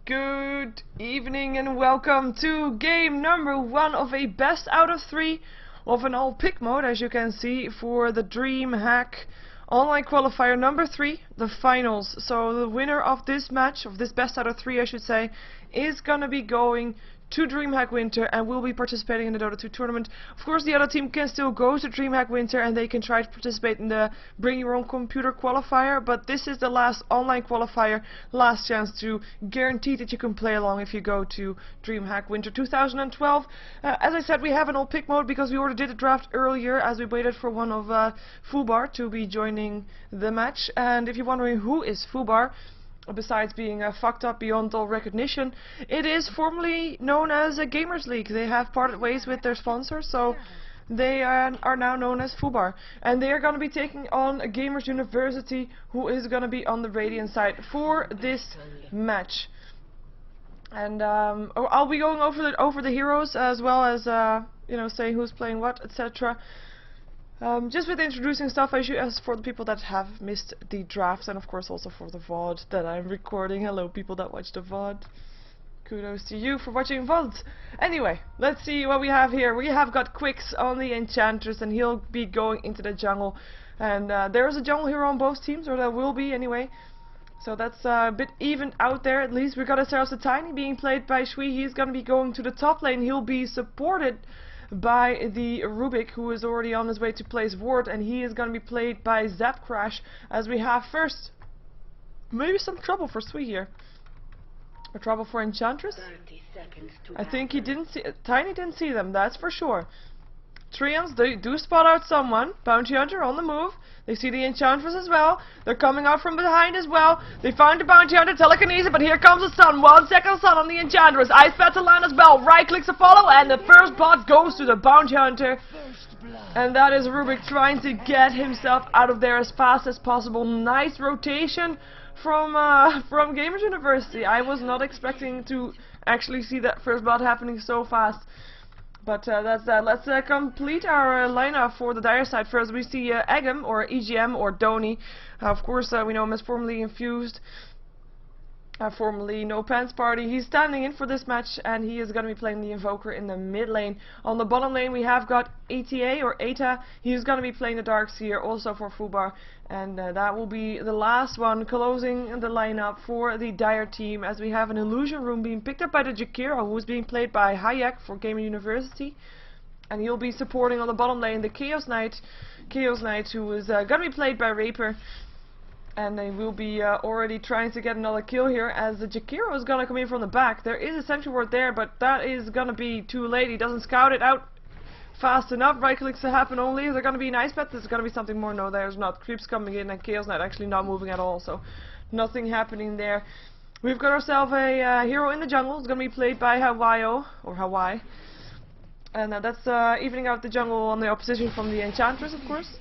Good evening and welcome to game number 1 of a best out of 3 of an all pick mode, as you can see, for the Dreamhack online qualifier number 3, the finals. So the winner of this match, of this best out of 3 I should say, is gonna be going to Dreamhack Winter and will be participating in the Dota 2 tournament. Of course, the other team can still go to Dreamhack Winter and they can try to participate in the Bring Your Own Computer qualifier, but this is the last online qualifier, last chance to guarantee that you can play along if you go to Dreamhack Winter 2012. As I said, we have an all pick mode because we already did a draft earlier as we waited for one of Fubar to be joining the match. And if you're wondering who is Fubar, besides being fucked up beyond all recognition, it is formerly known as a Gamers League. They have parted ways with their sponsor, so they are now known as Fubar. And they are going to be taking on a Gamers University, who is going to be on the Radiant side for this match. And I'll be going over the heroes as well as saying who's playing what, etc. Just with introducing stuff, as for the people that have missed the drafts, and of course also for the VOD that I'm recording. Hello people that watch the VOD. Kudos to you for watching VODs. Anyway, let's see what we have here. We have got Quicks on the Enchantress, and he'll be going into the jungle. And there is a jungle hero on both teams, or there will be anyway. So that's a bit even out there at least. We got ourselves a Tiny being played by Shui. He's going to be going to the top lane. He'll be supported by the Rubik, who is already on his way to place ward, and he is going to be played by Zap Crash, as we have first maybe some trouble for Sui here, or trouble for Enchantress. I think he didn't see Tiny didn't see them, that's for sure. Treants, they do spot out someone. Bounty Hunter on the move. They see the Enchantress as well. They're coming out from behind as well. They find the Bounty Hunter, telekinesis, but here comes the sun. 1 second sun on the Enchantress. Ice Battle line as well. Right clicks to follow, and the first blood goes to the Bounty Hunter. And that is Rubik trying to get himself out of there as fast as possible. Nice rotation from Gamers University. I was not expecting to actually see that first blood happening so fast. But that's that. Let's complete our lineup for the Dire side. First we see Egem, or EGM, or Doni. Of course we know him as formerly Infused, formerly No Pants Party. He's standing in for this match, and he is going to be playing the Invoker in the mid lane. On the bottom lane we have got ATA, or ATA. He's going to be playing the Darkseer, also for Fubar. And that will be the last one, closing the lineup for the Dire team, as we have an Illusion Room being picked up by the Jakiro, who is being played by Hayek for Gamer University. And he'll be supporting on the bottom lane the Chaos Knight, who is going to be played by Raper. And they will be already trying to get another kill here, as the Jakiro is going to come in from the back. There is a sentry ward there, but that is going to be too late. He doesn't scout it out fast enough. Right clicks to happen only. Is there going to be an ice bat? There's going to be something more. No, there's not. Creeps coming in, and Chaos Knight actually not moving at all, so nothing happening there. We've got ourselves a hero in the jungle. It's going to be played by Hawaii, or Hawaii. And that's evening out the jungle on the opposition from the Enchantress, of course.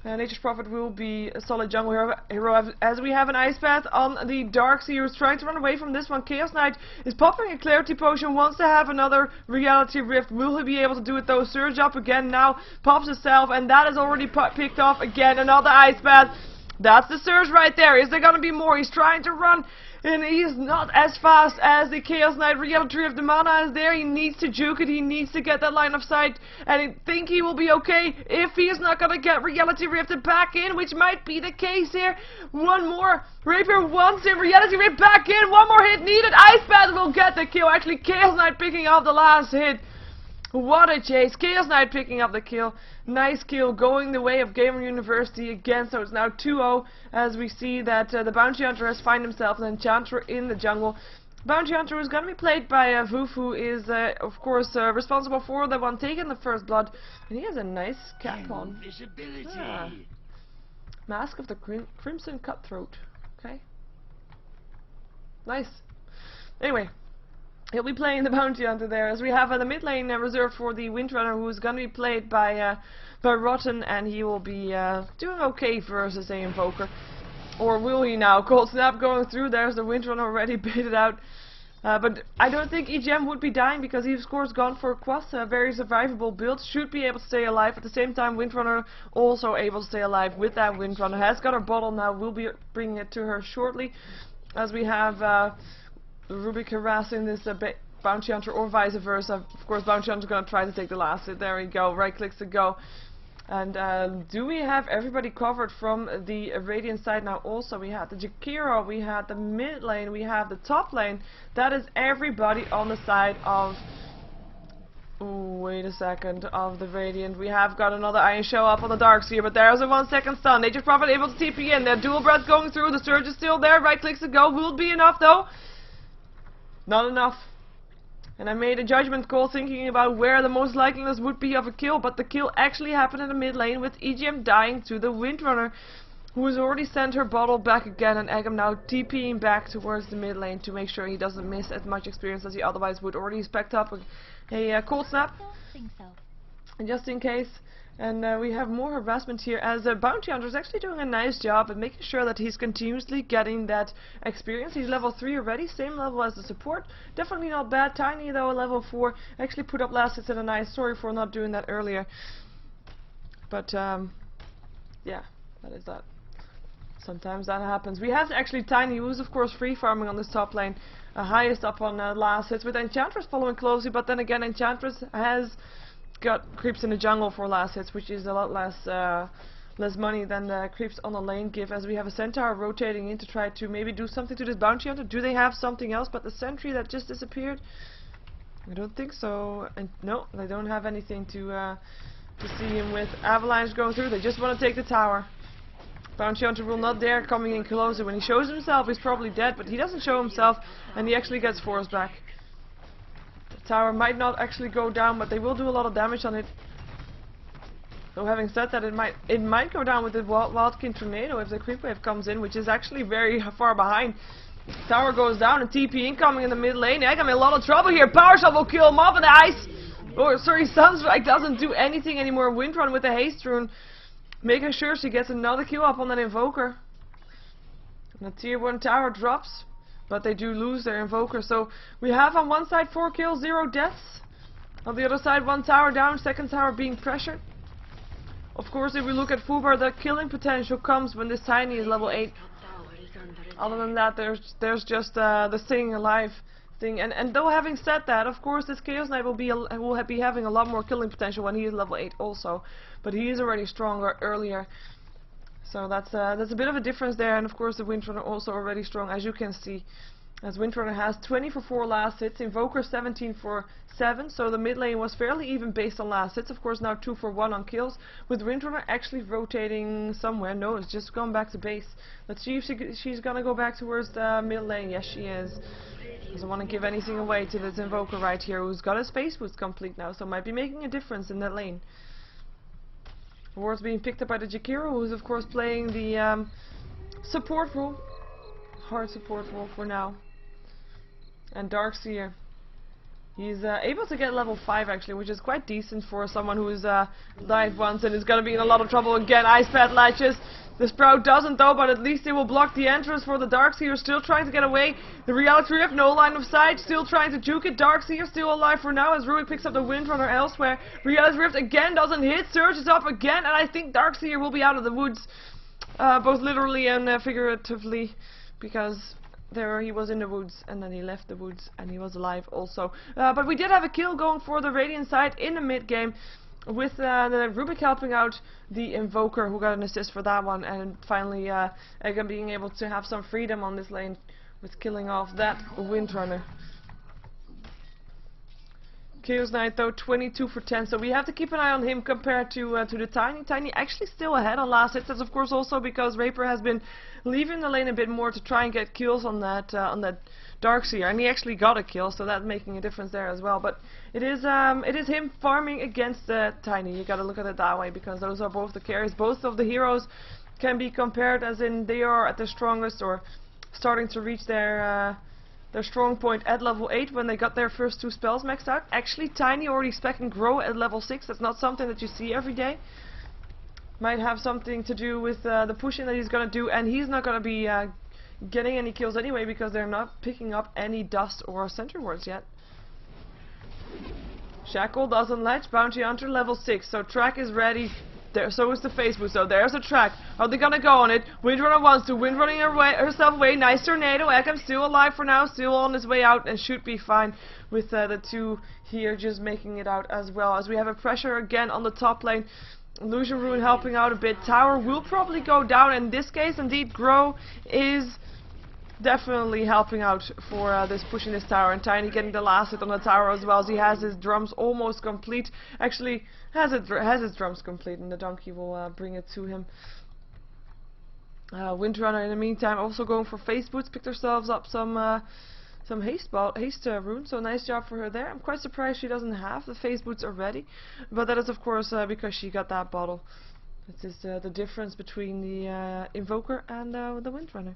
Nature's Prophet will be a solid jungle hero, as we have an Ice Path on the Darkseer, who's trying to run away from this one. Chaos Knight is popping a Clarity Potion, wants to have another Reality Rift. Will he be able to do it though? Surge up again now, pops himself, and that is already picked off again. Another Ice Path. That's the Surge right there. Is there gonna be more? He's trying to run, and he's not as fast as the Chaos Knight. Reality Rift, the mana is there. He needs to juke it. He needs to get that line of sight, and I think he will be okay if he is not gonna get Reality Rifted back in, which might be the case here. One more. Rapier wants him. Reality Rift back in. One more hit needed. Ice Path will get the kill. Actually, Chaos Knight picking up the last hit. What a chase. Chaos Knight picking up the kill. Nice kill, going the way of Gamer University again. So it's now 2-0, as we see that the Bounty Hunter has found himself an Enchanter in the jungle. Bounty Hunter is going to be played by Voof, who is of course responsible for the one taking the first blood. And he has a nice cap on. Mask of the Crimson Cutthroat. Okay. Nice. Anyway, he'll be playing the Bounty Hunter there, as we have the mid lane reserved for the Windrunner, who is going to be played by Rotten, and he will be doing okay versus a Invoker. Or will he now? Cold Snap going through. There's the Windrunner already baited out. But I don't think EGM would be dying, because he's of course gone for Quas, a very survivable build. Should be able to stay alive. At the same time, Windrunner also able to stay alive with that Windrunner. Has got her bottle now. We'll be bringing it to her shortly, as we have Rubik harassing this Bounty Hunter or vice versa. Of course, Bounty Hunter's gonna try to take the last hit. There we go. Right clicks to go. And do we have everybody covered from the Radiant side now? Also, we had the Jakiro, we had the mid lane, we have the top lane. That is everybody on the side of... Ooh, wait a second, of the Radiant. We have got another Iron Show up on the Darkseer, but there's a 1 second stun. Nature's Prophet able to TP in. Their dual breath going through. The Surge is still there. Right clicks to go. Will be enough though. Not enough. And I made a judgment call thinking about where the most likeliness would be of a kill, but the kill actually happened in the mid lane with EGM dying to the Windrunner, who has already sent her bottle back again, and Egam now TPing back towards the mid lane to make sure he doesn't miss as much experience as he otherwise would. Already spec'd up a cold snap, and just in case. And we have more harassment here, as Bounty Hunter is actually doing a nice job at making sure that he's continuously getting that experience. He's level 3 already, same level as the support. Definitely not bad. Tiny though, level 4. Actually put up last hits in a nice. Sorry for not doing that earlier. But yeah, that is that. Sometimes that happens. We have actually Tiny, who's of course free farming on this top lane. Highest up on last hits, with Enchantress following closely, but then again Enchantress has got creeps in the jungle for last hits, which is a lot less money than the creeps on the lane give, as we have a Centaur rotating in to try to maybe do something to this Bounty Hunter. Do they have something else but the sentry that just disappeared? I don't think so. And no, they don't have anything to see him with. Avalanche going through. They just want to take the tower. Bounty Hunter will not dare coming in closer. When he shows himself, he's probably dead, but he doesn't show himself, and he actually gets forced back. Tower might not actually go down, but they will do a lot of damage on it. Though having said that, it might go down with the Wildkin Tornado if the creep wave comes in, which is actually very far behind. Tower goes down and TP incoming in the mid lane. I'm in a lot of trouble here. Power Shot will kill him off in the ice. Oh, sorry, Sunstrike doesn't do anything anymore. Windrun with the haste rune, making sure she gets another kill up on that Invoker. And the tier 1 tower drops. But they do lose their Invoker, so we have on one side 4 kills, 0 deaths. On the other side, 1 tower down, second tower being pressured. Of course, if we look at Fubar, the killing potential comes when this Tiny is level 8. Other than that, there's just the staying alive thing. And though having said that, of course, this Chaos Knight will be having a lot more killing potential when he is level 8 also. But he is already stronger earlier. So that's a bit of a difference there, and of course the Windrunner also already strong, as you can see. As Windrunner has 20 for 4 last hits, Invoker 17 for 7, so the mid lane was fairly even based on last hits. Of course now 2 for 1 on kills, with Windrunner actually rotating somewhere. No, it's just gone back to base. Let's see if she's gonna go back towards the mid lane. Yes, she is. Doesn't want to give anything away to this Invoker right here, who's got his Space Boost complete now, so might be making a difference in that lane. Wards being picked up by the Jakiro, who's of course playing the support role. Hard support role for now. And Darkseer, he's able to get level 5 actually, which is quite decent for someone who's died once and is going to be in a lot of trouble again. Ice Pad latches. The Sprout doesn't though, but at least they will block the entrance for the Darkseer, still trying to get away. The Reality Rift, no line of sight, still trying to juke it. Darkseer still alive for now as Rubik picks up the Windrunner elsewhere. Reality Rift again doesn't hit, Surge is up again, and I think Darkseer will be out of the woods. Both literally and figuratively, because there he was in the woods, and then he left the woods, and he was alive also. But we did have a kill going for the Radiant side in the mid game, with the Rubik helping out the Invoker, who got an assist for that one, and finally Egam being able to have some freedom on this lane with killing off that Windrunner. Chaos Knight though 22 for 10, so we have to keep an eye on him compared to the Tiny. Tiny actually still ahead on last hits. That's of course also because Raper has been leaving the lane a bit more to try and get kills on that Darkseer, and he actually got a kill, so that's making a difference there as well. But it is him farming against Tiny. You gotta look at it that way, because those are both the carries. Both of the heroes can be compared as in they are at their strongest or starting to reach their strong point at level 8 when they got their first 2 spells maxed out. Actually, Tiny already spec'ing Grow at level 6. That's not something that you see every day. Might have something to do with the pushing that he's gonna do, and he's not gonna be getting any kills anyway because they're not picking up any dust or sentry wards yet. Shackle doesn't latch. Bounty Hunter level 6, so Track is ready There, so is the face boost though. There's a track. Are they gonna go on it? Windrunner wants to. Windrunning herself away. Nice tornado. Eggham's still alive for now. Still on his way out and should be fine with the two here just making it out as well. As we have a pressure again on the top lane. Illusion Ruin helping out a bit. Tower will probably go down. In this case, indeed, Grow is definitely helping out for this pushing this tower, and Tiny getting the last hit on the tower as well, as he has his drums almost complete. Actually has his drums complete, and the donkey will bring it to him. Windrunner in the meantime also going for face boots, picked herself up some haste rune, so nice job for her there. I'm quite surprised she doesn't have the face boots already, but that is of course because she got that bottle. This is the difference between the Invoker and the Windrunner.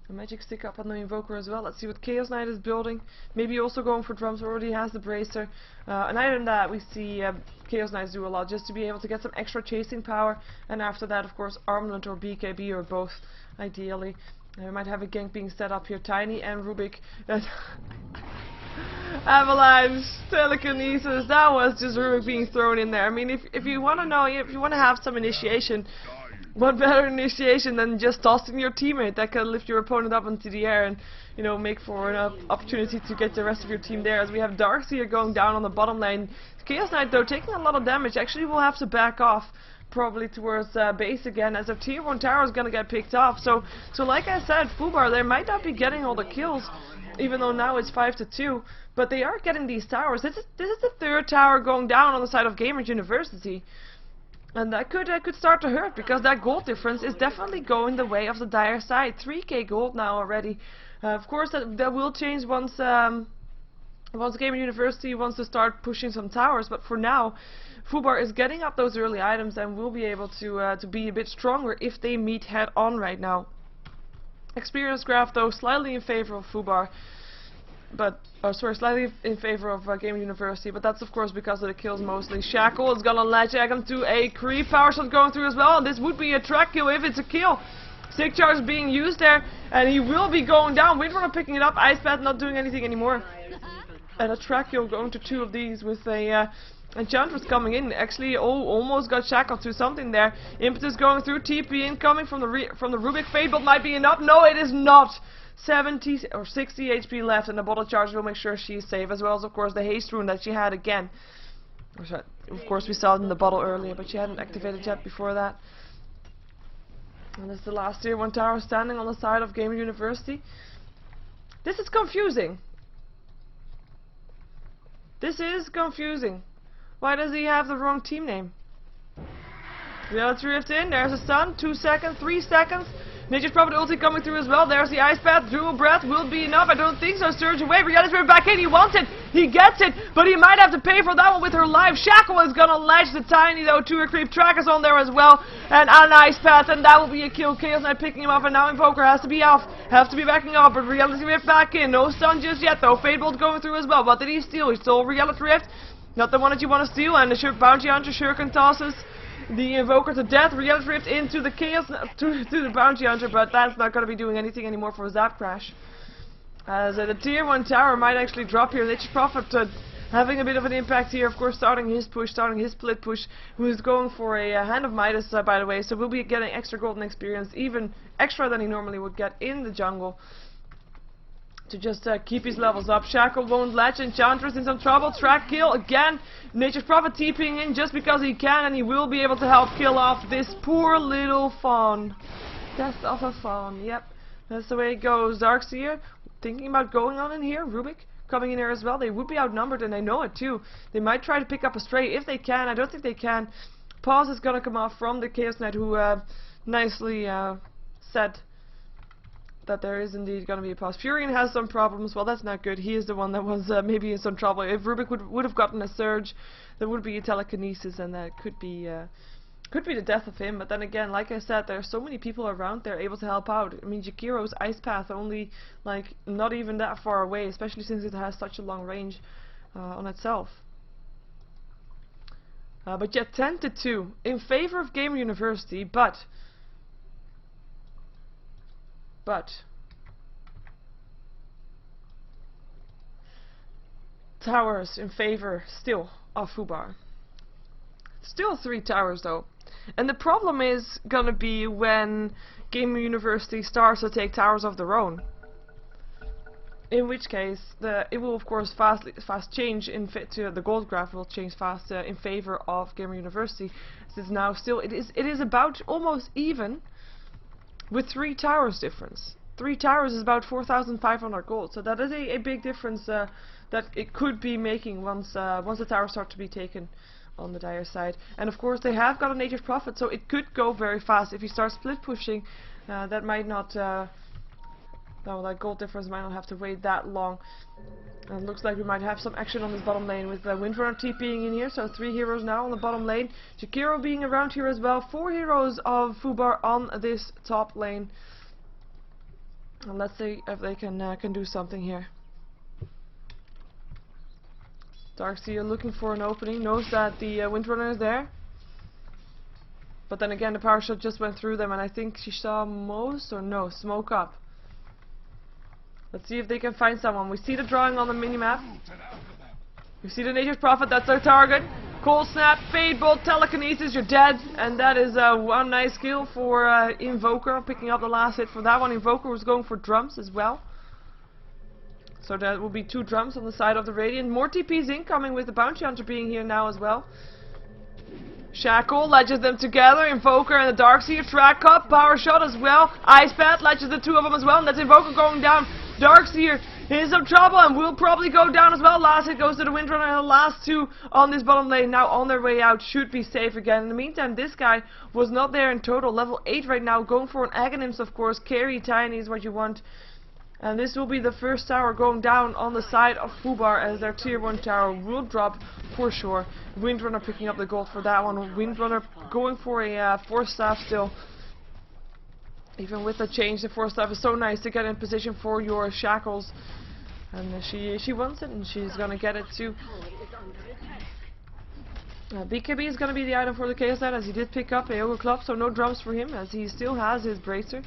A magic stick up on the Invoker as well. Let's see what Chaos Knight is building. Maybe also going for drums, already has the bracer. An item that we see Chaos Knights do a lot, just to be able to get some extra chasing power. And after that, of course, Armament or BKB or both, ideally. We might have a gank being set up here. Tiny and Rubik. Avalanche, telekinesis. That was just Rubik being thrown in there. I mean, if you want to know, if you want to have some initiation, what better initiation than just tossing your teammate that can lift your opponent up into the air and, you know, make for an opportunity to get the rest of your team there. As we have Darcy here going down on the bottom lane. Chaos Knight though taking a lot of damage. Actually will have to back off probably towards base again, as their tier 1 tower is gonna get picked off. So like I said, Fubar, they might not be getting all the kills, even though now it's 5-2, but they are getting these towers. This is the third tower going down on the side of Gamers University. And that could start to hurt, because that gold difference is definitely going the way of the dire side. 3k gold now already. Of course, that will change once Gaming University wants to start pushing some towers. But for now, Fubar is getting up those early items and will be able to be a bit stronger if they meet head on right now. Experience graph though slightly in favor of Fubar. But, slightly in favor of Gaming University, but that's of course because of the kills mostly. Shackle is gonna latch Eggam to a creep. Power shot going through as well, and this would be a track kill if it's a kill. Sick charge being used there, and he will be going down. Windrunner picking it up, Ice Path not doing anything anymore. And a track kill going to 2 of these with a Enchantress coming in. Actually, almost got shackled to something there. Impetus going through, TP incoming from the Rubik. Fatebolt might be enough. No, it is not. 70 or 60 HP left, and the bottle charge will make sure she's safe, as well as of course the haste rune that she had again. Of course we saw it in the bottle earlier, but she hadn't activated yet before that. And this is the last tier 1 tower standing on the side of Gaming University. This is confusing. This is confusing. Why does he have the wrong team name? Reality Rift in, there's a stun, 2 seconds, 3 seconds. Nature's Prophet ulti coming through as well. There's the Ice Path. Dual Breath will be enough. I don't think so. Surge away. Reality Rift back in. He wants it. He gets it. But he might have to pay for that one with her life. Shackle is going to latch the Tiny though to her creep. Trackers on there as well. And an Ice Path. And that will be a kill. Chaos Knight picking him up. And now Invoker has to be off. Have to be backing up. But Reality Rift back in. No stun just yet though. Fatebolt going through as well. What did he steal? He stole Reality Rift. Not the one that you want to steal. And the Bounty Hunter Shuriken tosses the Invoker to death. Reality Rift into the Chaos to the Bounty Hunter, but that's not going to be doing anything anymore for Zap Crash. As the tier 1 tower might actually drop here. Nature's Prophet having a bit of an impact here, of course, starting his push, starting his split push, who's going for a Hand of Midas, by the way, so we'll be getting extra golden experience, even extra than he normally would get in the jungle, to just keep his levels up. Shackle won't latch. Enchantress in some trouble. Track kill again. Nature's Prophet TPing in just because he can, and he will be able to help kill off this poor little fawn. Death of a fawn. Yep, that's the way it goes. Darkseer thinking about going on in here. Rubik coming in here as well. They would be outnumbered, and they know it too. They might try to pick up a stray if they can. I don't think they can. Pause is gonna come off from the Chaos Knight, who nicely said that there is indeed going to be a pause. Furion has some problems. Well, that's not good. He is the one that was maybe in some trouble. If Rubik would have gotten a surge, there would be a telekinesis, and that could be the death of him. But then again, like I said, there are so many people around there able to help out. I mean, Jakiro's Ice Path only like not even that far away, especially since it has such a long range on itself. But yet 10-2 in favor of Gamer University, but towers in favor still of Fubar. Still 3 towers though. And the problem is gonna be when Game University starts to take towers of their own. In which case, it will of course fast change the gold graph will change fast in favor of Gamer University. This is now still it is about almost even with 3 towers difference. 3 towers is about 4,500 gold, so that is a big difference that it could be making once the towers start to be taken on the dire side. And of course they have got a native prophet, so it could go very fast if you start split pushing. That might not. No, that gold difference might not have to wait that long. And it looks like we might have some action on this bottom lane with Windrunner TPing in here. So 3 heroes now on the bottom lane. Jakiro being around here as well. 4 heroes of Fubar on this top lane. And let's see if they can do something here. Darkseer looking for an opening. Knows that the Windrunner is there. But then again, the power shot just went through them, and I think she saw most or no smoke up. Let's see if they can find someone. We see the drawing on the minimap. We see the Nature's Prophet, that's our target. Cold Snap, Fade Bolt, Telekinesis, you're dead. And that is one nice kill for Invoker, picking up the last hit for that one. Invoker was going for drums as well. So that will be 2 drums on the side of the Radiant. More TPs incoming with the Bounty Hunter being here now as well. Shackle ledges them together, Invoker and the Darkseer, track up, power shot as well. Ice Path ledges the 2 of them as well, and that's Invoker going down. Darkseer in some trouble and will probably go down as well. Last hit goes to the Windrunner, and the last 2 on this bottom lane now on their way out should be safe again. In the meantime, this guy was not there in total. Level 8 right now, going for an Aghanims of course. Carry Tiny is what you want. And this will be the first tower going down on the side of Fubar, as their tier 1 tower will drop for sure. Windrunner picking up the gold for that one. Windrunner going for a Force Staff still. Even with the change, the Force Staff is so nice to get in position for your shackles. And she wants it, and she's gonna get it too. BKB is gonna be the item for the Chaos Knight, as he did pick up a Ogre Club, so no drums for him, as he still has his Bracer.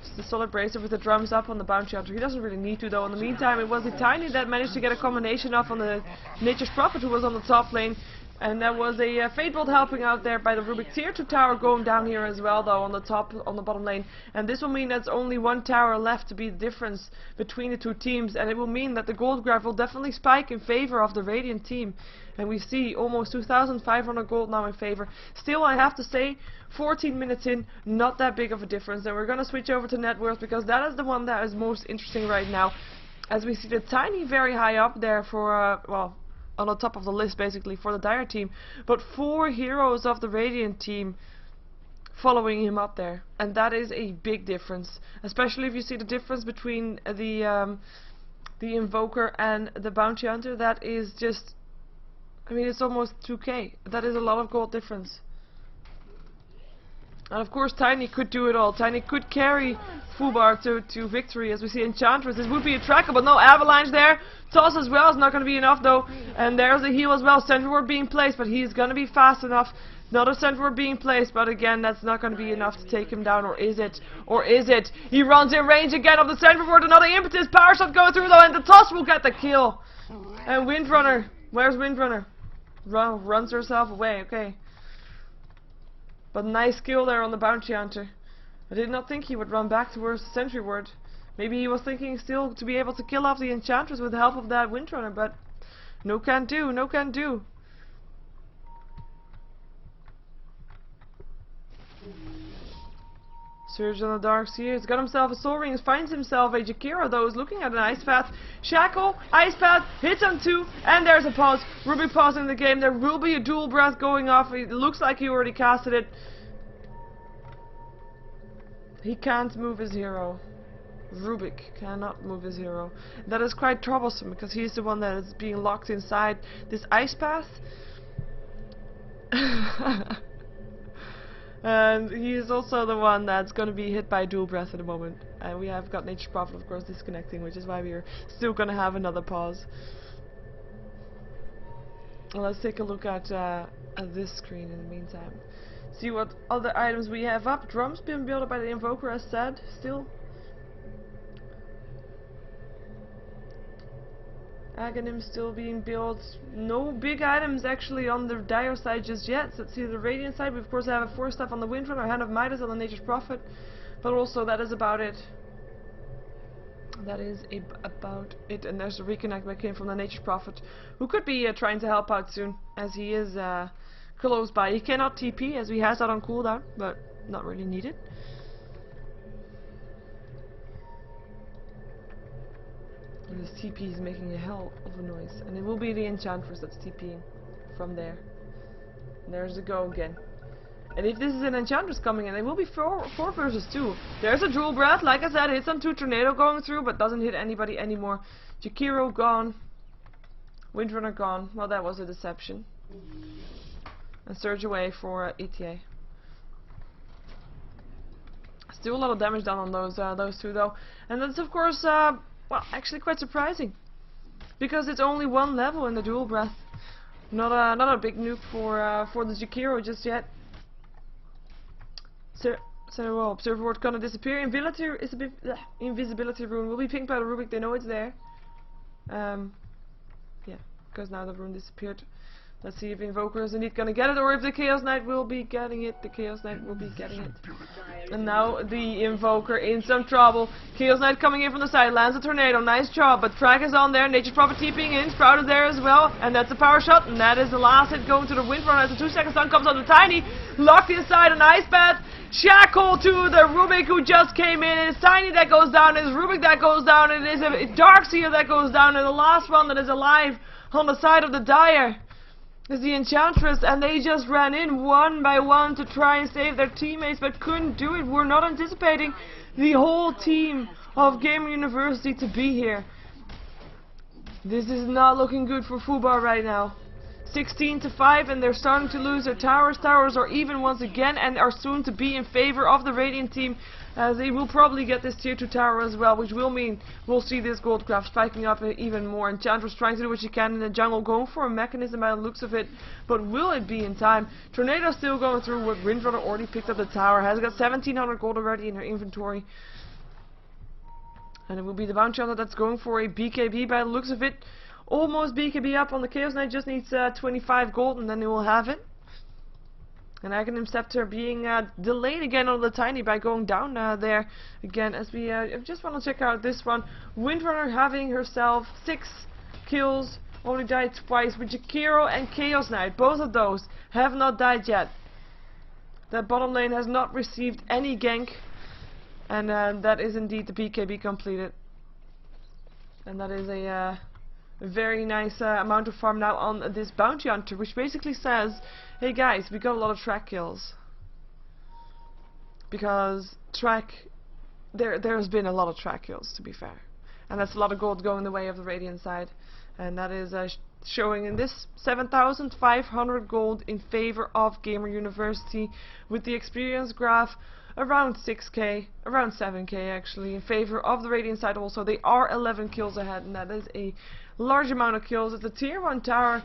Just a solid Bracer with the drums up on the Bounty Hunter. He doesn't really need to though. In the meantime, it was the Tiny that managed to get a combination off on the Nature's Prophet, who was on the top lane. And there was a Fate Bolt helping out there by the Rubik tier 2 tower going down here as well though on the bottom lane. And this will mean that's only 1 tower left to be the difference between the 2 teams, and it will mean that the gold graph will definitely spike in favor of the Radiant team. And we see almost 2,500 gold now in favor. Still, I have to say, 14 minutes in, not that big of a difference. And we're gonna switch over to net worth, because that is the one that is most interesting right now. As we see the Tiny very high up there for well, on the top of the list basically for the Dire team, but 4 heroes of the Radiant team following him up there, and that is a big difference, especially if you see the difference between the Invoker and the Bounty Hunter. That is just, I mean, it's almost 2k. That is a lot of gold difference. And of course Tiny could do it all. Tiny could carry Fubar to victory, as we see Enchantress. This would be a tracker, but no Avalanche there. Toss as well is not going to be enough though. And there's a heal as well. Sentry Ward being placed, but he's going to be fast enough. Another Sentry Ward being placed, but again, that's not going to be enough to take him down. Or is it? Or is it? He runs in range again of the Sentry Ward. Another Impetus. Power shot going through though, and the Toss will get the kill. And Windrunner. Where's Windrunner? Runs herself away. Okay. But nice kill there on the Bounty Hunter. I did not think he would run back towards the Sentry Ward. Maybe he was thinking still to be able to kill off the Enchantress with the help of that Windrunner, but no can do, no can do. Surge on the Darkseer. He's got himself a Soul Ring. Finds himself a Jakiro though. Is looking at an Ice Path. Shackle, Ice Path, hits on 2, and there's a pause. Rubik pausing the game. There will be a dual breath going off. It looks like he already casted it. He can't move his hero. Rubik cannot move his hero. That is quite troublesome, because he's the one that is being locked inside this Ice Path. And he is also the one that's going to be hit by dual breath at the moment. And we have got Nature's Prophet of course disconnecting, which is why we are still going to have another pause. Well, let's take a look at this screen in the meantime. See what other items we have up. Drums being built up by the Invoker, as said, still. Aghanim still being built. No big items actually on the Dire side just yet. So let's see the Radiant side. We of course have a 4-staff on the Windrunner, Hand of Midas on the Nature's Prophet. But also that is about it. That is about it. And there's a reconnect that came from the Nature's Prophet, who could be trying to help out soon, as he is close by. He cannot TP as he has that on cooldown, but not really needed. And this TP is making a hell of a noise, and it will be the Enchantress that's TPing from there. And there's the go again. And if this is an Enchantress coming in, it will be 4 versus 2. There's a Drool Breath, like I said, hits on 2 Tornado going through, but doesn't hit anybody anymore. Jakiro gone. Windrunner gone. Well, that was a deception. And Surge away for ETA. Still a lot of damage done on those two though. And that's of course, well, actually quite surprising. Because it's only 1 level in the Dual Breath. Not a big nuke for the Jakiro just yet. So well, Observer Ward gonna disappear. Invisibility rune will be pinged by the Rubik. They know it's there. Yeah, because now the rune disappeared. Let's see if Invoker is indeed gonna get it, or if the Chaos Knight will be getting it. The Chaos Knight will be getting it. And now the Invoker in some trouble. Chaos Knight coming in from the side, lands a tornado. Nice job, but Track is on there. Nature's Prophet TPing in. Sprout is there as well, and that's a power shot. And that is the last hit going to the Windrunner as the 2-second stun comes on the Tiny. Locked inside an Ice Bat. Shackle to the Rubik who just came in. It's Tiny that goes down. It's Rubik that goes down. It is a Darkseer that goes down. And the last one that is alive on the side of the Dire is the Enchantress, and they just ran in one by one to try and save their teammates, but couldn't do it. We're not anticipating the whole team of Gamer University to be here. This is not looking good for Fubar right now. 16-5, and they're starting to lose their towers. Towers are even once again and are soon to be in favor of the Radiant team, as they will probably get this tier 2 tower as well, which will mean we'll see this gold graph spiking up even more. Enchantress trying to do what she can in the jungle, going for a mechanism by the looks of it, but will it be in time? Tornado still going through with Windrunner already picked up the tower, has got 1700 gold already in her inventory. And it will be the Bounty Hunter that's going for a BKB by the looks of it. Almost BKB up on the Chaos Knight, just needs 25 gold and then they will have it. And Aghanim Scepter being delayed again on the Tiny by going down there again, as we just want to check out this one. Windrunner having herself 6 kills, only died twice with Jakiro and Chaos Knight. Both of those have not died yet. The bottom lane has not received any gank, and that is indeed the BKB completed. And that is a very nice amount of farm now on this Bounty Hunter, which basically says, hey guys, we got a lot of track kills. Because there's been a lot of track kills, to be fair. And that's a lot of gold going the way of the Radiant side. And that is showing in this 7,500 gold in favor of Gamer University, with the experience graph around 6k, around 7k actually, in favor of the Radiant side also. They are 11 kills ahead, and that is a large amount of kills. It's a tier 1 tower.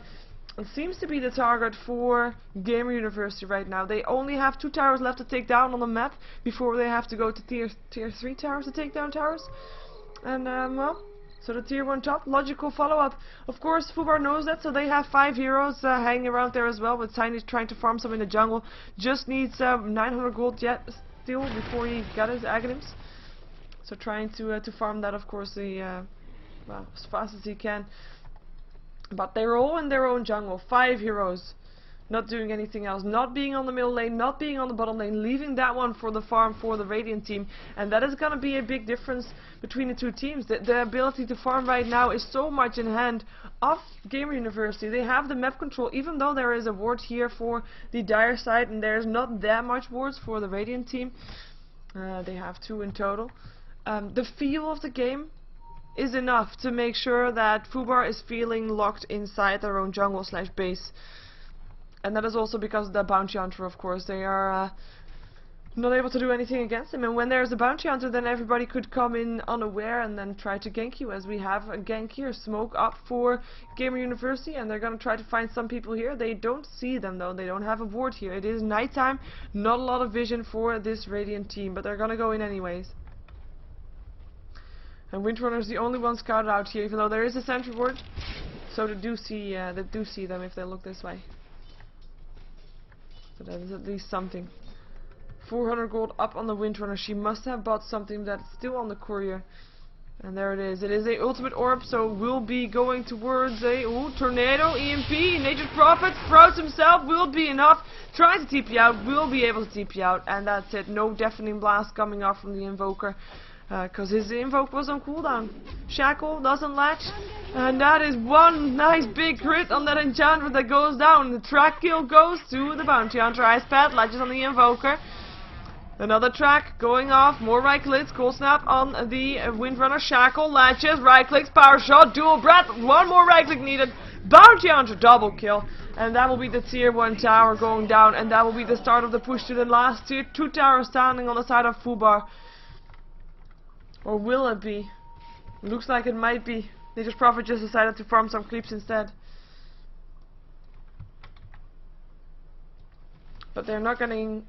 It seems to be the target for Gamer University right now. They only have 2 towers left to take down on the map before they have to go to tier 3 towers to take down towers. And well, so the tier 1 top, logical follow-up. Of course, Fubar knows that, so they have 5 heroes hanging around there as well, with Tiny trying to farm some in the jungle. Just needs 900 gold yet still before he got his Aghanims. So trying to farm that, of course, well, as fast as he can. But they're all in their own jungle. 5 heroes. Not doing anything else. Not being on the middle lane. Not being on the bottom lane. Leaving that one for the farm for the Radiant team. And that is going to be a big difference between the two teams. The ability to farm right now is so much in hand of Gamer University. They have the map control. Even though there is a ward here for the Dire side. And there's not that much wards for the Radiant team. They have 2 in total. The feel of the game is enough to make sure that Fubar is feeling locked inside their own jungle / base. And that is also because of the Bounty Hunter, of course. They are not able to do anything against him. And when there's a Bounty Hunter, then everybody could come in unaware and then try to gank you, as we have a gank here. Smoke up for Gamer University, and they're going to try to find some people here. They don't see them though. They don't have a ward here. It is nighttime. Not a lot of vision for this Radiant team, but they're going to go in anyways. And Windrunner is the only one scouted out here, even though there is a sentry ward. So they do see them if they look this way. So that is at least something. 400 gold up on the Windrunner. She must have bought something that's still on the courier. And there it is. It is a ultimate orb, so we'll be going towards a tornado, EMP, Nature's Prophet, throws himself, will be enough. Tries to TP out, will be able to TP out, and that's it. No deafening blast coming off from the Invoker, because his Invoke was on cooldown. Shackle doesn't latch, and that is one nice big crit on that Enchantress that goes down. The track kill goes to the Bounty Hunter. Ice Pad latches on the Invoker. Another track going off, more right clicks, cold snap on the Windrunner, Shackle, latches, right clicks, power shot, dual breath, one more right click needed, Bounty Hunter, double kill, and that will be the tier 1 tower going down, and that will be the start of the push to the last tier 2 tower standing on the side of Fubar. Or will it be? Looks like it might be. Nature's Prophet just decided to farm some creeps instead. But they're not getting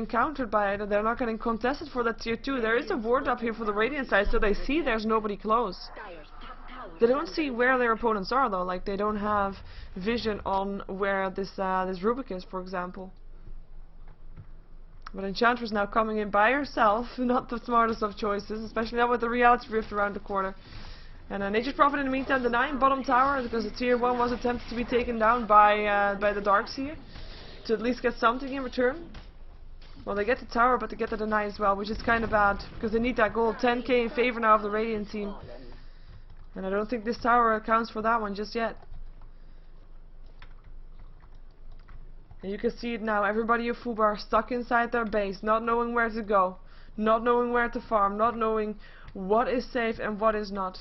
countered by it, they're not getting contested for that tier 2. There is a ward up here for the Radiant side, so they see there's nobody close. They don't see where their opponents are though, like they don't have vision on where this Rubik is, for example. But Enchantress now coming in by herself, not the smartest of choices, especially now with the Reality Rift around the corner. And Nature's Prophet in the meantime denying bottom tower because the tier 1 was attempted to be taken down by the Darkseer, to at least get something in return. Well, they get the tower, but they get the deny as well, which is kind of bad, because they need that gold. 10k in favor now of the Radiant team. And I don't think this tower accounts for that one just yet. And you can see it now, everybody of Fubar stuck inside their base, not knowing where to go, not knowing where to farm, not knowing what is safe and what is not.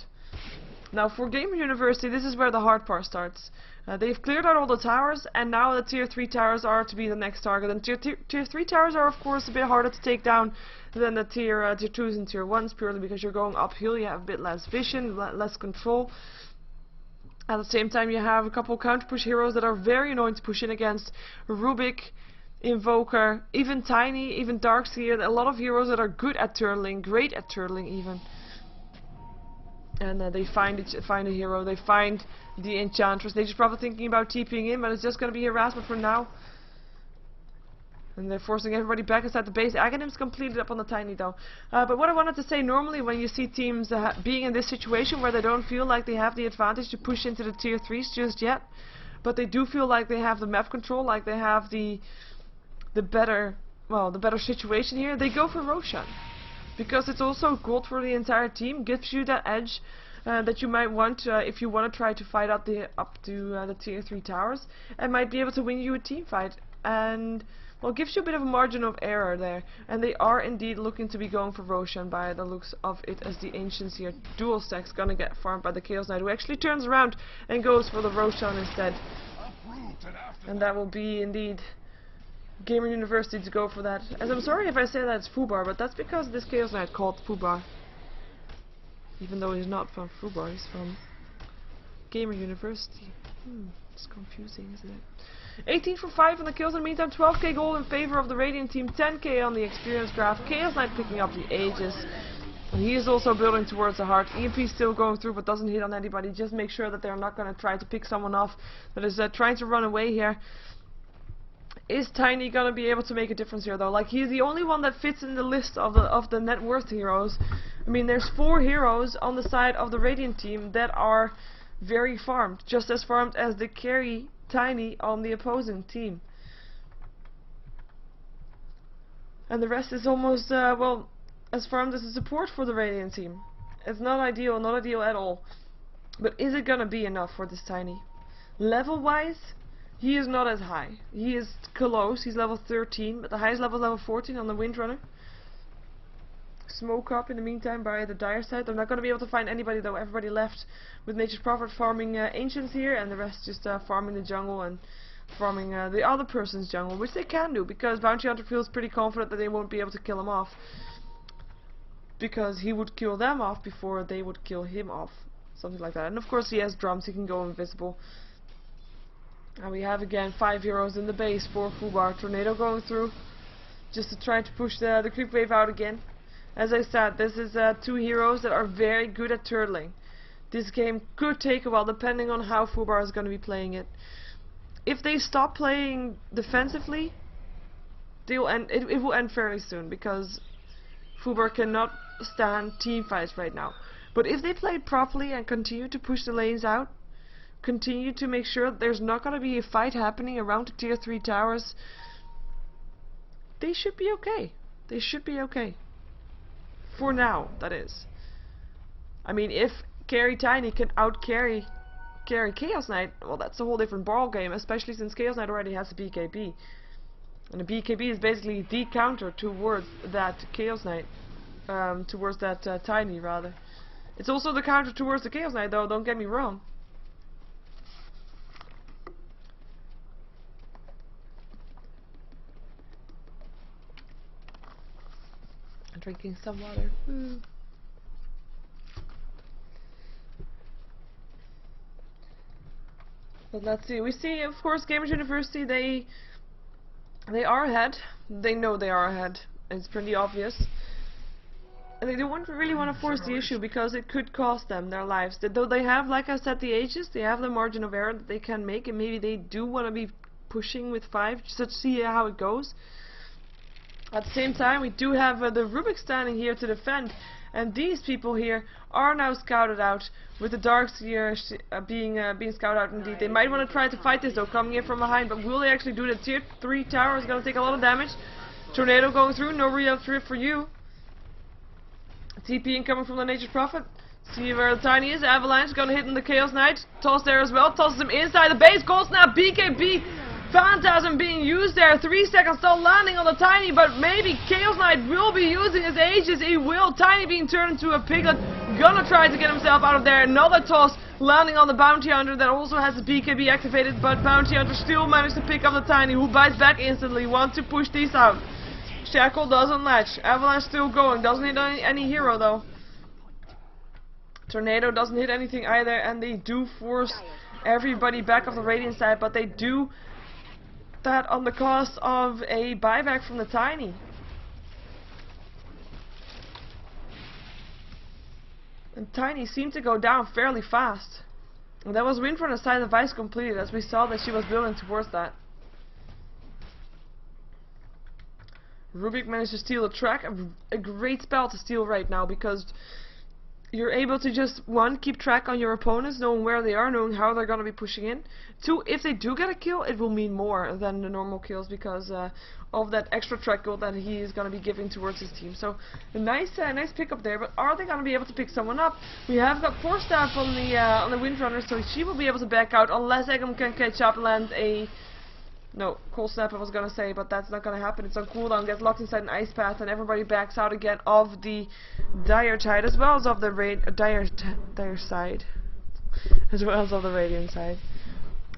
Now for Gamer University, this is where the hard part starts. They've cleared out all the towers, and now the tier 3 towers are to be the next target. And tier 3 towers are of course a bit harder to take down than the tier 2s and tier 1s, purely because you're going uphill, you have a bit less vision, less control. At the same time you have a couple counter push heroes that are very annoying to push in against. Rubik, Invoker, even Tiny, even Darkseer, a lot of heroes that are good at turtling, great at turtling even. And they find a hero, they find the Enchantress. They're just probably thinking about TPing in, but it's just going to be harassment for now. And they're forcing everybody back inside the base. Aghanim's completed up on the Tiny though. But what I wanted to say, normally when you see teams being in this situation where they don't feel like they have the advantage to push into the tier 3s just yet, but they do feel like they have the map control, like they have the better situation here, they go for Roshan. Because it's also gold for the entire team, gives you that edge that you might want if you want to try to fight up to the tier 3 towers, and might be able to win you a team fight. And well, gives you a bit of a margin of error there. And they are indeed looking to be going for Roshan by the looks of it, as the Ancients here, dual stacks, gonna get farmed by the Chaos Knight, who actually turns around and goes for the Roshan instead. And that will be indeed Gamer University to go for that. As I'm sorry if I say that it's Fubar, but that's because this Chaos Knight called Fubar. Even though he's not from Fubar, he's from Gamer University. It's confusing, isn't it? 18 for 5 on the kills in the meantime, 12k gold in favor of the Radiant team, 10k on the experience graph. Chaos Knight picking up the Aegis. And he is also building towards the heart. EMP still going through, but doesn't hit on anybody. Just make sure that they're not going to try to pick someone off that is trying to run away here. Is Tiny gonna be able to make a difference here though? Like, he's the only one that fits in the list of the net worth heroes. I mean, there's 4 heroes on the side of the Radiant team that are very farmed, just as farmed as the carry Tiny on the opposing team. And the rest is almost well, as farmed as the support for the Radiant team. It's not ideal at all. But is it gonna be enough for this Tiny? Level wise, he is not as high. He is close, he's level 13, but the highest level is level 14 on the Windrunner. Smoke up in the meantime by the Dire side. They're not going to be able to find anybody though. Everybody left with Nature's Prophet farming Ancients here, and the rest just farming the jungle and farming the other person's jungle, which they can do because Bounty Hunter feels pretty confident that they won't be able to kill him off, because he would kill them off before they would kill him off, something like that. And of course he has drums, he can go invisible. And we have again 5 heroes in the base for Fubar. Tornado going through just to try to push the creep wave out again. As I said, this is 2 heroes that are very good at turtling. This game could take a while depending on how Fubar is going to be playing it. If they stop playing defensively, it will end fairly soon, because Fubar cannot stand team fights right now. But if they play properly and continue to push the lanes out, continue to make sure that there's not going to be a fight happening around the tier 3 towers, they should be okay. They should be okay. For now, that is. I mean, if Carry Tiny can out-carry Chaos Knight, well, that's a whole different ball game, especially since Chaos Knight already has a BKB. And the BKB is basically the counter towards that Chaos Knight. Towards that Tiny, rather. It's also the counter towards the Chaos Knight, though, don't get me wrong. I'm drinking some water. But let's see. We see, of course, Gamers University, they are ahead. They know they are ahead. It's pretty obvious. And they don't really want to force the issue, because it could cost them their lives. Though they have, like I said, the ages, they have the margin of error that they can make, and maybe they do want to be pushing with 5 just to see how it goes. At the same time, we do have the Rubik standing here to defend, and these people here are now scouted out, with the Darkseer being scouted out indeed. They might want to try to fight this though, coming in from behind, but will they actually do that? Tier 3 tower is going to take a lot of damage. Tornado going through, no real thrift for you. TP incoming from the Nature's Prophet. See where the Tiny is. Avalanche gonna hit in the Chaos Knight. Toss there as well. Tosses him inside the base. Gold snap. BKB. Phantasm being used there. 3 seconds still landing on the Tiny, but maybe Chaos Knight will be using his ages. He will. Tiny being turned into a piglet. Gonna try to get himself out of there. Another toss landing on the Bounty Hunter that also has the BKB activated, but Bounty Hunter still managed to pick up the Tiny, who bites back instantly. Want to push these out. Shackle doesn't latch. Avalanche still going. Doesn't hit any hero though. Tornado doesn't hit anything either, and they do force everybody back off the Radiant side, but they do that on the cost of a buyback from the Tiny. And Tiny seemed to go down fairly fast. And that was Windrunner's side of Vice completed, as we saw that she was building towards that. Rubik managed to steal a track, a great spell to steal right now, because you're able to just, 1, keep track on your opponents, knowing where they are, knowing how they're going to be pushing in. 2, if they do get a kill, it will mean more than the normal kills, because of that extra track gold that he is going to be giving towards his team. So, a nice pickup there, but are they going to be able to pick someone up? We have got 4 staff on the Windrunner, so she will be able to back out, unless Eggum can catch up and land a... No, Cold Snap I was gonna say, but that's not gonna happen. It's on cooldown, gets locked inside an ice path, and everybody backs out again of the Dire tide, as well as of the Dire side, as well as of the Radiant side.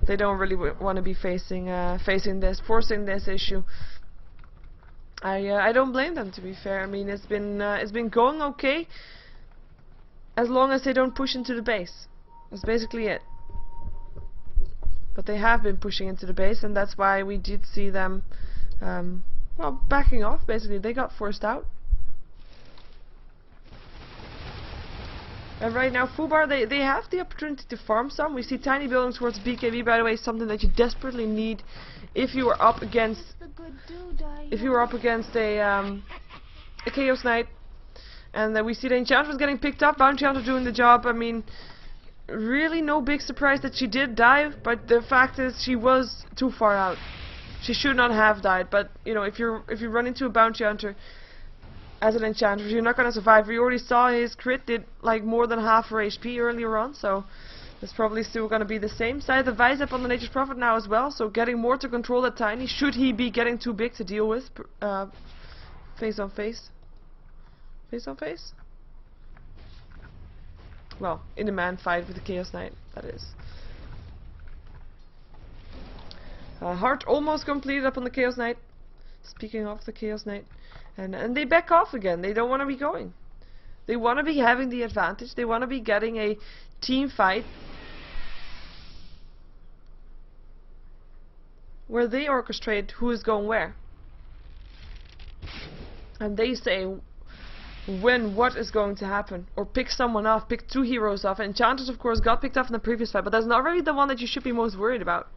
They don't really want to be forcing this issue. I don't blame them, to be fair. I mean, it's been going okay, as long as they don't push into the base. That's basically it. But they have been pushing into the base, and that's why we did see them, well, backing off, basically. They got forced out. And right now, Fubar, they have the opportunity to farm some. We see Tiny building towards BKB, by the way, something that you desperately need if you are up against a Chaos Knight. And then we see the Enchantress getting picked up, Bounty Hunter doing the job. I mean, really no big surprise that she did die, but the fact is she was too far out. She should not have died, but you know, if you run into a Bounty Hunter as an Enchantress, you're not going to survive. We already saw his crit did like more than half her HP earlier on, so it's probably still going to be the same. Side the Vice up on the Nature's Prophet now as well, so getting more to control that Tiny, should he be getting too big to deal with. Face on face. Face on face? Well, in a man fight with the Chaos Knight, that is. Heart almost completed up on the Chaos Knight. Speaking of the Chaos Knight. And they back off again. They don't want to be going. They want to be having the advantage. They want to be getting a team fight where they orchestrate who is going where. And they say, when what is going to happen, or pick someone off, pick 2 heroes off. Enchanters of course got picked off in the previous fight, but that's not really the one that you should be most worried about.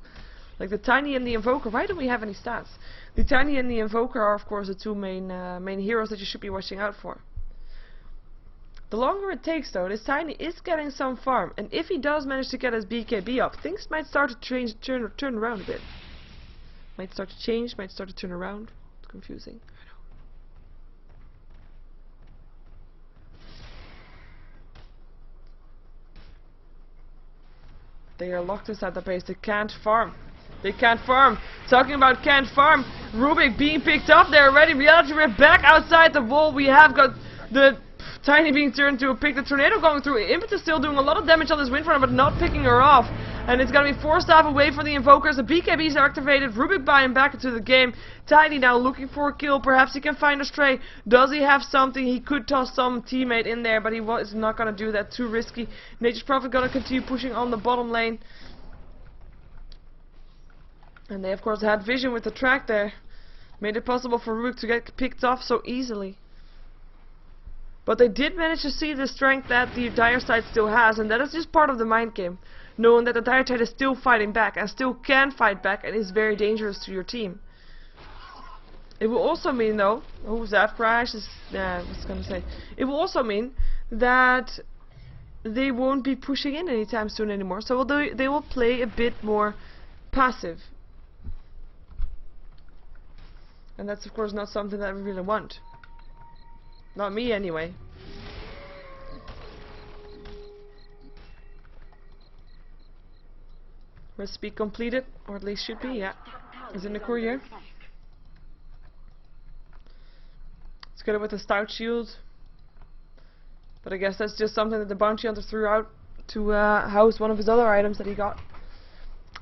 Like the Tiny and the Invoker. Why don't we have any stats? The Tiny and the Invoker are of course the 2 main heroes that you should be watching out for. The longer it takes though, this Tiny is getting some farm, and if he does manage to get his BKB up, things might start to turn around a bit. Might start to change, might start to turn around. It's confusing. They are locked inside the base. They can't farm. They can't farm. Talking about can't farm. Rubik being picked up there already. Reality Rift back outside the wall. We have got the Tiny being turned to a pick. The Tornado going through. Impetus still doing a lot of damage on this Windrunner, but not picking her off. And it's going to be 4 staff away for the Invokers. The BKBs are activated. Rubik buying back into the game. Tiny now looking for a kill. Perhaps he can find a stray. Does he have something? He could toss some teammate in there, but he is not going to do that. Too risky. Nature's Prophet going to continue pushing on the bottom lane. And they of course had vision with the track there. Made it possible for Rubik to get picked off so easily. But they did manage to see the strength that the Dire side still has, and that is just part of the mind game. Knowing that the Dire side is still fighting back, and still can fight back, and is very dangerous to your team. It will also mean though, oh, that crash is, yeah, I was gonna say. It will also mean that they won't be pushing in anytime soon anymore, so they will play a bit more passive. And that's of course not something that we really want. Not me anyway. Recipe completed, or at least should be, yeah. Is in the courier. Let's get it with a stout shield. But I guess that's just something that the bounty hunter threw out to house one of his other items that he got.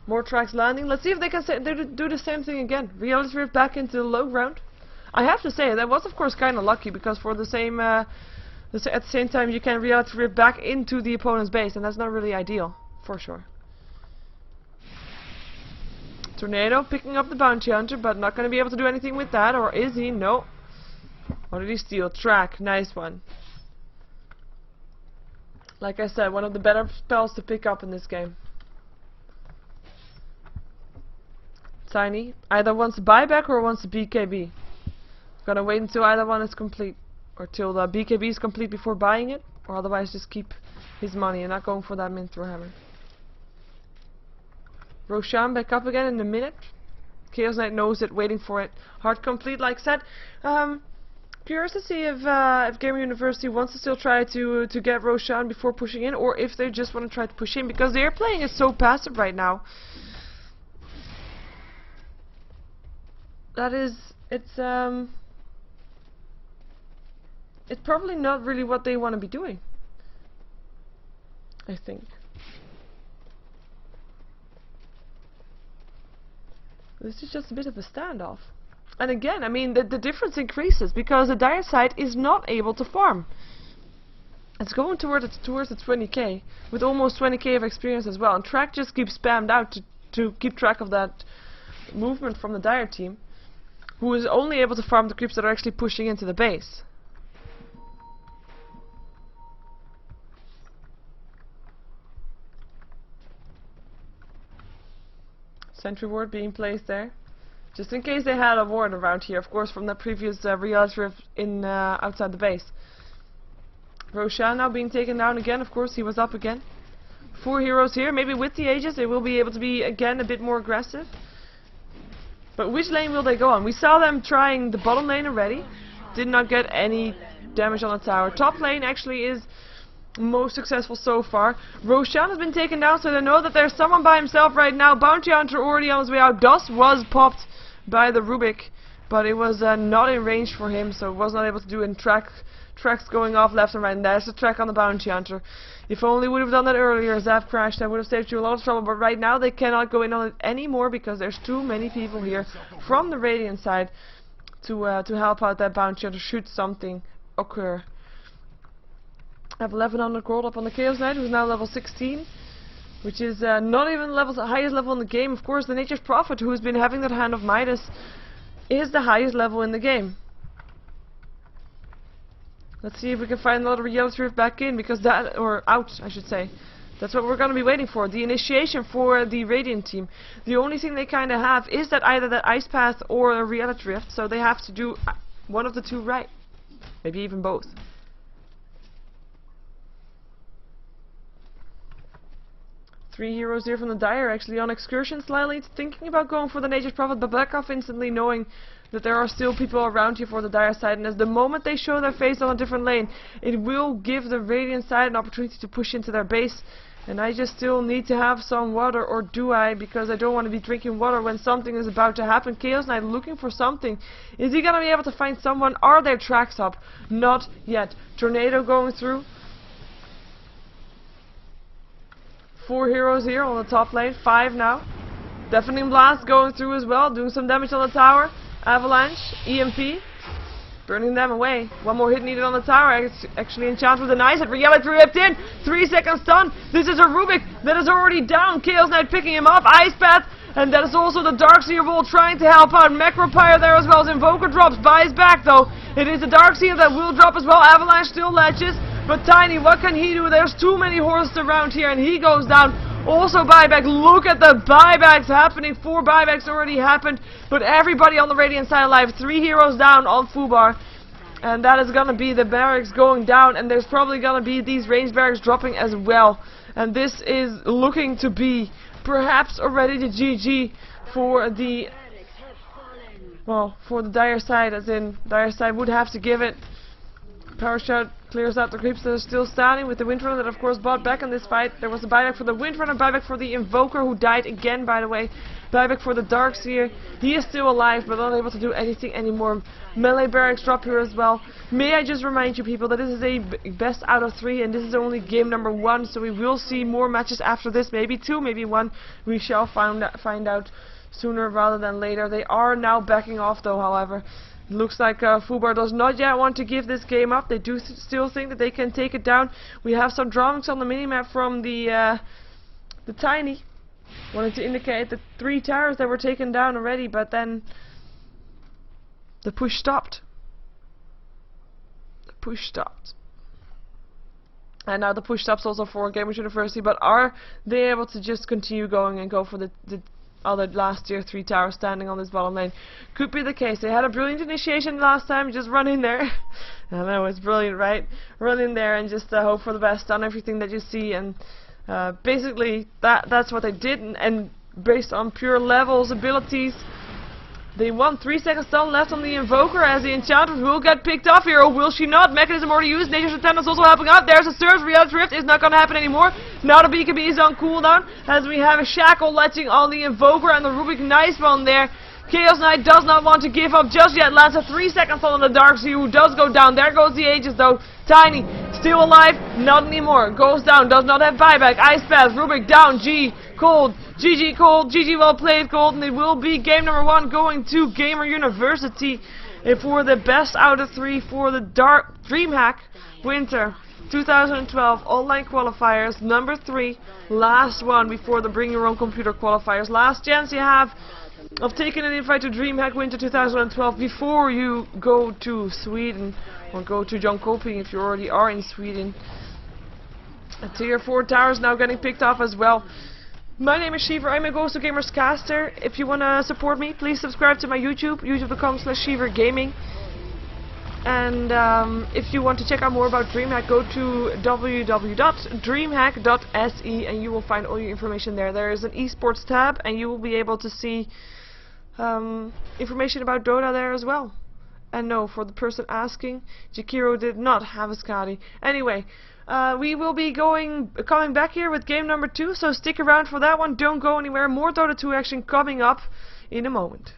More tracks landing. Let's see if they can do the same thing again. Reality Rift back into the low ground. I have to say that was of course kind of lucky, because for the same at the same time you can Reality Rift back into the opponent's base, and that's not really ideal for sure. Tornado picking up the bounty hunter, but not going to be able to do anything with that, or is he? No. What did he steal? Track. Nice one. Like I said, one of the better spells to pick up in this game. Tiny either wants a buyback or wants a BKB. Gonna wait until either one is complete, or till the BKB is complete before buying it, or otherwise just keep his money and not going for that min throw hammer. Roshan back up again in a minute. Chaos Knight knows it, waiting for it. Hard complete, like said. Curious to see if Gamer University wants to still try to get Roshan before pushing in, or if they just want to try to push in, because they're playing it so passive right now. That is, it's probably not really what they want to be doing, I think. This is just a bit of a standoff. And again, I mean, the difference increases because the Dire side is not able to farm. It's going towards the 20k, with almost 20k of experience as well. And track just keeps spammed out to keep track of that movement from the Dire team, who is only able to farm the creeps that are actually pushing into the base. Sentry ward being placed there, just in case they had a ward around here, of course, from the previous Reality Rift in outside the base. Roshan now being taken down again, of course, he was up again. 4 heroes here, maybe with the Aegis they will be able to be again a bit more aggressive. But which lane will they go on? We saw them trying the bottom lane already, did not get any damage on the tower. Top lane actually is most successful so far. Roshan has been taken down, so they know that there's someone by himself right now. Bounty Hunter already on his way out. Dust was popped by the Rubik, but it was not in range for him, so was not able to do it. Tracks going off left and right, and there's the track on the Bounty Hunter. If only would have done that earlier, Zap crashed, that would have saved you a lot of trouble, but right now they cannot go in on it anymore because there's too many people here from the Radiant side to help out that Bounty Hunter should something occur. I have 1100 gold up on the Chaos Knight, who's now level 16, which is not even the highest level in the game. Of course, the Nature's Prophet, who's been having that Hand of Midas, is the highest level in the game. Let's see if we can find another reality rift back in, because that, or out, I should say. That's what we're going to be waiting for. The initiation for the Radiant team. The only thing they kind of have is that either that ice path or a reality rift, so they have to do one of the two right. Maybe even both. Three heroes here from the Dire, actually on excursion slightly, thinking about going for the Nature's Prophet, but back off instantly, knowing that there are still people around here for the Dire side, and as the moment they show their face on a different lane, it will give the Radiant side an opportunity to push into their base. And I just still need to have some water, or do I? Because I don't want to be drinking water when something is about to happen. Chaos Knight looking for something. Is he gonna be able to find someone? Are there tracks up? Not yet. Tornado going through. 4 heroes here on the top lane, 5 now. Deafening Blast going through as well, doing some damage on the tower. Avalanche, EMP, burning them away. One more hit needed on the tower. Actually enchant with an ice hit. Reality ripped in. 3 seconds stun. This is a Rubik that is already down. Chaos Knight picking him up. Ice Path. And that is also the Darkseer Ball trying to help out. Macropyre there as well as Invoker drops. Buys back though. It is the Darkseer that will drop as well. Avalanche still latches. But Tiny, what can he do? There's too many horses around here and he goes down. Also buyback. Look at the buybacks happening. 4 buybacks already happened. But everybody on the Radiant side alive. 3 heroes down on Fubar. And that is going to be the barracks going down. And there's probably going to be these range barracks dropping as well. And this is looking to be perhaps already the GG for the... well, for the Dire side. As in, Dire side would have to give it. Power Shot clears out the creeps that are still standing with the Windrunner that of course bought back in this fight. There was a buyback for the Windrunner, buyback for the Invoker who died again by the way. Buyback for the Darkseer. He is still alive but not able to do anything anymore. Melee barracks drop here as well. May I just remind you people that this is a best out of 3 and this is only game number 1, so we will see more matches after this. Maybe 2, maybe 1. We shall find out sooner rather than later. They are now backing off though, however. Looks like Fubar does not yet want to give this game up. They do still think that they can take it down. We have some drawings on the minimap from the Tiny. Wanted to indicate the 3 towers that were taken down already, but then the push stopped. The push stopped. And now the push stops also for Gamers University, but are they able to just continue going and go for the other last tier 3 tower standing on this bottom lane? Could be the case. They had a brilliant initiation last time. Just run in there. I know it's brilliant, right? Run in there and just hope for the best on everything that you see. And basically that's what they did. And based on pure levels, abilities, they won. 3 seconds stun left on the Invoker as the Enchantress will get picked off here, or will she not? Mechanism already used. Nature's Attendant's also helping out. There's a Surge. Reality Rift is not going to happen anymore. Now the BKB is on cooldown as we have a Shackle latching on the Invoker and the Rubik nice one there. Chaos Knight does not want to give up just yet. Lands a 3 second stun on the Darkseer who does go down. There goes the Aegis though. Tiny still alive. Not anymore. Goes down. Does not have buyback. Ice Path. Rubik down. G. Cold. GG Cold. GG well played Cold. And it will be game number 1 going to Gamer University for the best out of 3 for the Dreamhack Winter 2012 online qualifiers number 3. Last one before the Bring Your Own Computer qualifiers. Last chance you have of taking an invite to Dreamhack Winter 2012 before you go to Sweden or go to Jönköping if you already are in Sweden. Tier 4 towers now getting picked off as well. My name is Sheever, I'm a Ghost of Gamers caster. If you want to support me, please subscribe to my YouTube, youtube.com/SheeverGaming. And if you want to check out more about Dreamhack, go to www.dreamhack.se and you will find all your information there. There is an esports tab and you will be able to see information about Dota there as well. And no, for the person asking, Jakiro did not have a Scotty. Anyway, we will be coming back here with game number 2, so stick around for that one. Don't go anywhere. More Dota 2 action coming up in a moment.